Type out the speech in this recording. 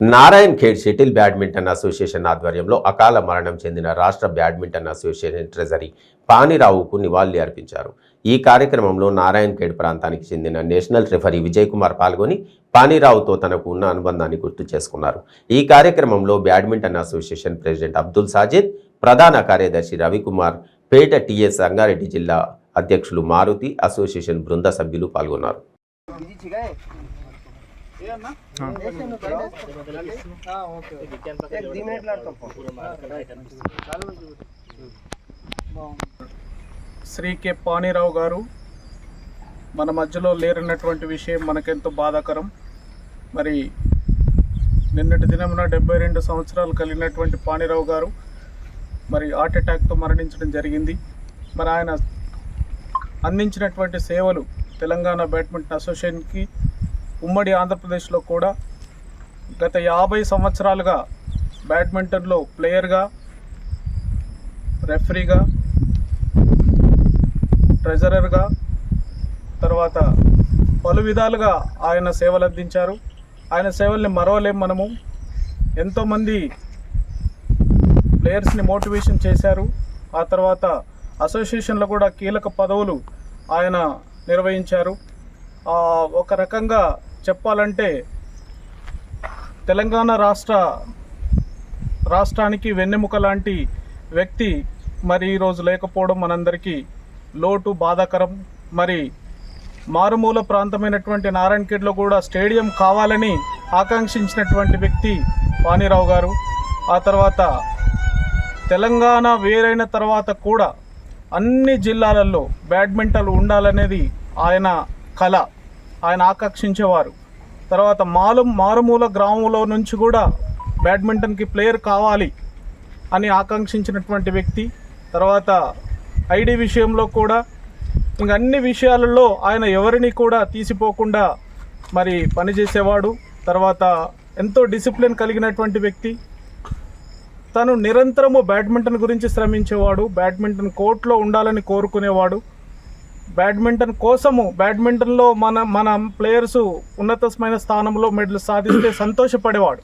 Narayan Khed shuttle badminton association ఆధ్వర్యంలో అకాల మరణం చెందిన రాష్ట్ర బ్యాడ్మింటన్ అసోసియేషన్ ట్రెజరీ పానిరావుకు నివాళులు అర్పించారు. ఈ కార్యక్రమంలో నారాయణ్ ఖేడ్ ప్రాంతానికి చెందిన నేషనల్ రెఫరీ విజయ్ కుమార్ పాల్గొని పానిరావుతో తనకు ఉన్న అనుబంధాన్ని గుర్తు చేసుకున్నారు. ఈ కార్యక్రమంలో badminton association president Abdul Sajid, ప్రధాన కార్యదర్శి రవికుమార్, పేట టీఎస్ సంగారెడ్డి జిల్లా అధ్యక్షులు మారుతి, అసోసియేషన్ బృంద సభ్యులు పాల్గొన్నారు. శ్రీ కె పానిరావు గారు మన మధ్యలో లేరన్నటువంటి విషయం మనకెంతో బాధాకరం. మరి నిన్నటి దినమున 72 సంవత్సరాలు కలిగినటువంటి పానిరావు గారు మరి హార్ట్ అటాక్తో మరణించడం జరిగింది. మరి ఆయన అందించినటువంటి సేవలు తెలంగాణ బ్యాడ్మింటన్ అసోసియేషన్కి, ఉమ్మడి ఆంధ్రప్రదేశ్లో కూడా గత 50 సంవత్సరాలుగా బ్యాడ్మింటన్లో ప్లేయర్గా, రెఫరీగా, ట్రెజరర్గా, తర్వాత పలు విధాలుగా ఆయన సేవలు అందించారు. ఆయన సేవల్ని మరవలేం మనము. ఎంతోమంది ప్లేయర్స్ని మోటివేషన్ చేశారు. ఆ తర్వాత అసోసియేషన్లో కూడా కీలక పదవులు ఆయన నిర్వహించారు. ఒక రకంగా చెప్పాలంటే తెలంగాణ రాష్ట్రానికి వెన్నెముక లాంటి వ్యక్తి మరి ఈరోజు లేకపోవడం మనందరికీ లోటు, బాధాకరం. మరి మారుమూల ప్రాంతమైనటువంటి నారాయణ్ ఖేడ్లో కూడా స్టేడియం కావాలని ఆకాంక్షించినటువంటి వ్యక్తి పానిరావు గారు. ఆ తర్వాత తెలంగాణ వేరైన తర్వాత కూడా అన్ని జిల్లాలలో బ్యాడ్మింటన్ ఉండాలనేది ఆయన కళ, ఆయన ఆకాంక్షించేవారు. తర్వాత మారుమూల గ్రామంలో నుంచి కూడా బ్యాడ్మింటన్కి ప్లేయర్ కావాలి అని ఆకాంక్షించినటువంటి వ్యక్తి. తర్వాత ఐడి విషయంలో కూడా ఇంక అన్ని విషయాలలో ఆయన ఎవరిని కూడా తీసిపోకుండా మరి పనిచేసేవాడు. తర్వాత ఎంతో డిసిప్లిన్ కలిగినటువంటి వ్యక్తి. తను నిరంతరము బ్యాడ్మింటన్ గురించి శ్రమించేవాడు. బ్యాడ్మింటన్ కోర్టులో ఉండాలని కోరుకునేవాడు. బ్యాడ్మింటన్ కోసము, బ్యాడ్మింటన్లో మన ప్లేయర్స్ ఉన్నతమైన స్థానంలో మెడల్ సాధిస్తే సంతోషపడేవాడు.